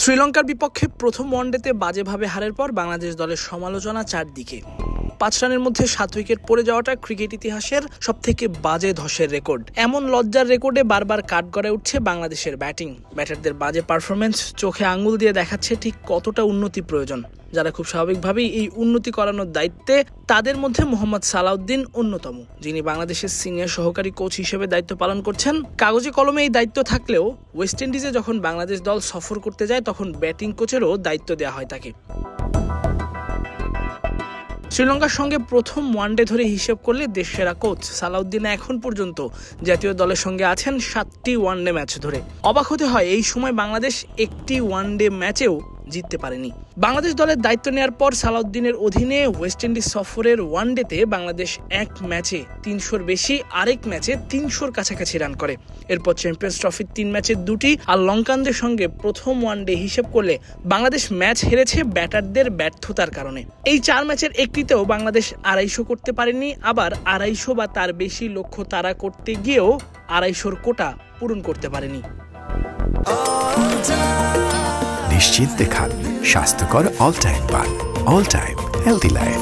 শ্রীলঙ্কার বিপক্ষে প্রথম ওয়ানডেতে বাজেভাবে হারের পর বাংলাদেশ দলের সমালোচনা চারদিকে। 5 রানের মধ্যে 7 উইকেট পড়ে যাওয়াটা ক্রিকেট ইতিহাসের সবথেকে বাজে ধসের রেকর্ড। এমন লজ্জার রেকর্ডে বারবার কাঠগড়ায় উঠছে বাংলাদেশের ব্যাটিং। ব্যাটারদের বাজে পারফরমেন্স চোখে আঙুল দিয়ে দেখাচ্ছে ঠিক কতটা উন্নতি প্রয়োজন। যারা খুব স্বাভাবিকভাবেই এই উন্নতি করানোর দায়িত্বে, তাদের মধ্যে মোহাম্মদ সালাউদ্দিন অন্যতম, যিনি বাংলাদেশের সিনিয়র সহকারী কোচ হিসেবে দায়িত্ব পালন করছেন। কাগজে কলমে এই দায়িত্ব থাকলেও ওয়েস্ট ইন্ডিজে যখন বাংলাদেশ দল সফর করতে যায় তখন ব্যাটিং কোচেরও দায়িত্ব দেওয়া হয় তাকে। শ্রীলঙ্কার সঙ্গে প্রথম ওয়ানডে ধরে হিসেব করলে দেশসেরা কোচ সালাউদ্দিন এখন পর্যন্ত জাতীয় দলের সঙ্গে আছেন 7টি ওয়ানডে ম্যাচ ধরে। অবাক হতে হয়, এই সময় বাংলাদেশ একটি ওয়ানডে ম্যাচেও জিততে পারেনি। বাংলাদেশ দলের দায়িত্ব নেওয়ার পর সালাউদ্দিনের অধীনে ওয়েস্ট ইন্ডিজ সফরের ওয়ানডেতে বাংলাদেশ এক ম্যাচে 300-র বেশি, আরেক ম্যাচে 300-র কাছাকাছি রান করে। এরপর চ্যাম্পিয়ন্স ট্রফির 3 ম্যাচে 2টি আর লঙ্কানদের সঙ্গে প্রথম ওয়ানডে হিসেব করলে বাংলাদেশ ম্যাচ হেরেছে ব্যাটারদের ব্যর্থতার কারণে। এই 4 ম্যাচের একটিতেও বাংলাদেশ 250 করতে পারেনি, আবার 250 বা তার বেশি লক্ষ্য তাড়া করতে গিয়েও 250-র কোটা পূরণ করতে পারেনি। নিশ্চিন্তে খান স্বাস্থ্যকর অল টাইম পান, অল টাইম হেলদি লাইফ।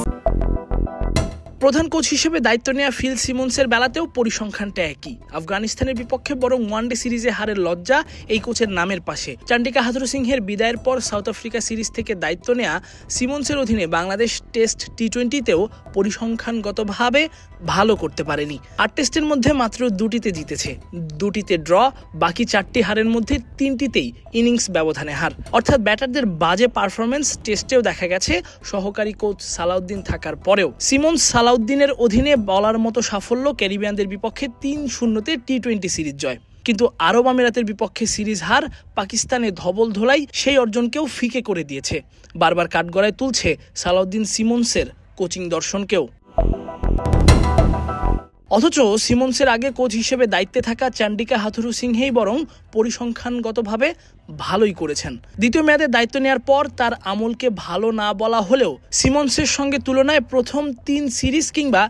প্রধান কোচ হিসেবে দায়িত্ব নেওয়া ফিল সিমন্সের বেলাতেও পরিসংখ্যানটা একই। আফগানিস্তানের বিপক্ষে বরং ওয়ানডে সিরিজে হারের লজ্জা এই কোচের নামের পাশে। চান্ডিকা হাথুরুসিংহের বিদায়ের পর সাউথ আফ্রিকা সিরিজ থেকে দায়িত্ব নেওয়া সিমন্সের অধীনে বাংলাদেশ টেস্ট টি-20তেও পরিসংখ্যানগতভাবে ভালো করতে পারেনি। 8 টেস্টের মধ্যে মাত্র 2টিতে জিতেছে, 2টিতে ড্র, বাকি 4টি হারের মধ্যে 3টিতেই ইনিংস ব্যবধানে হার। অর্থাৎ ব্যাটারদের বাজে পারফরমেন্স টেস্টেও দেখা গেছে সহকারী কোচ সালাউদ্দিন থাকার পরেও। সিমন্স সালাউদ্দিনের অধীনে বলার মতো সাফল্য, ক্যারিবিয়ানদের বিপক্ষে 3-0-তে টি-20 সিরিজ জয়, কিন্তু আরব আমিরাতের বিপক্ষে সিরিজ হার, পাকিস্তানে ধবল ধোলাই সেই অর্জনকেও ফিকে করে দিয়েছে। বারবার কাঠগড়ায় তুলছে সালাউদ্দিন সিমন্সের কোচিং দর্শনকেও। অথচ সিমন্সের আগে কোচ হিসেবে দায়িত্বে থাকা চান্ডিকা হাথুরুসিংহেই বরং পরিসংখ্যানগতভাবে ভালোই করেছেন। দ্বিতীয় মেয়াদে দায়িত্ব নেওয়ার পর তার আমলকে ভালো না বলা হলেও সিমন্সের সঙ্গে তুলনায় প্রথম 3 সিরিজ কিংবা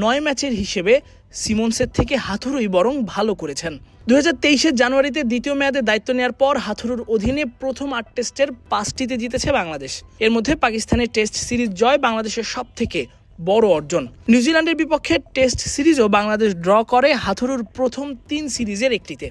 9 ম্যাচের হিসেবে সিমন্সের থেকে হাথুরুই বরং ভালো করেছেন। 2023-এর জানুয়ারিতে দ্বিতীয় মেয়াদে দায়িত্ব নেওয়ার পর হাথুরুর অধীনে প্রথম 8 টেস্টের 5টিতে জিতেছে বাংলাদেশ। এর মধ্যে পাকিস্তানের টেস্ট সিরিজ জয় বাংলাদেশের সবথেকে বড় অর্জন। নিউজিল্যান্ডের বিপক্ষে টেস্ট সিরিজও বাংলাদেশ ড্র করে হাথুরুর প্রথম 3 সিরিজের একটিতে।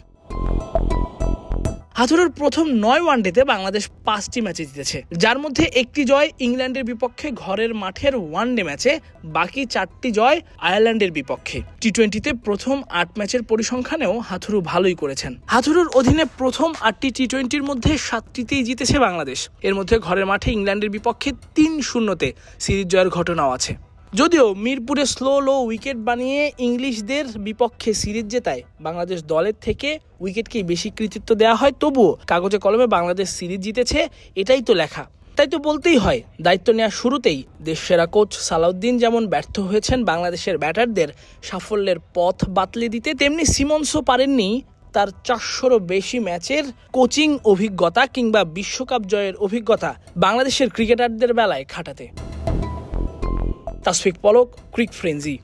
হাথুরুর প্রথম 9 ওয়ানডেতে বাংলাদেশ 5টি ম্যাচে জিতেছে, যার মধ্যে একটি জয় ইংল্যান্ডের বিপক্ষে ঘরের মাঠের ওয়ানডে ম্যাচে, বাকি 4টি জয় আয়ারল্যান্ডের বিপক্ষে। টি-20তে প্রথম 8 ম্যাচের পরিসংখ্যানেও হাথুরু ভালোই করেছেন। হাথুরুর অধীনে প্রথম 8টি টি-20-র মধ্যে 7টিতেই জিতেছে বাংলাদেশ। এর মধ্যে ঘরের মাঠে ইংল্যান্ডের বিপক্ষে 3-0-তে সিরিজ জয়ের ঘটনাও আছে। যদিও মিরপুরে লো উইকেট বানিয়ে ইংলিশদের বিপক্ষে সিরিজ জেতায় বাংলাদেশ দলের থেকে উইকেটকেই বেশি কৃতিত্ব দেওয়া হয়, তবুও কাগজে কলমে বাংলাদেশ সিরিজ জিতেছে, এটাই তো লেখা। তাই তো বলতেই হয়, দায়িত্ব নেওয়ার শুরুতেই দেশসেরা কোচ সালাউদ্দিন যেমন ব্যর্থ হয়েছেন বাংলাদেশের ব্যাটারদের সাফল্যের পথ বাতলে দিতে, তেমনি সিমন্সও পারেননি তার 400-রও বেশি ম্যাচের কোচিং অভিজ্ঞতা কিংবা বিশ্বকাপ জয়ের অভিজ্ঞতা বাংলাদেশের ক্রিকেটারদের বেলায় খাটাতে। তাসফিক পলক, ক্রিক ফ্রেঞ্জি।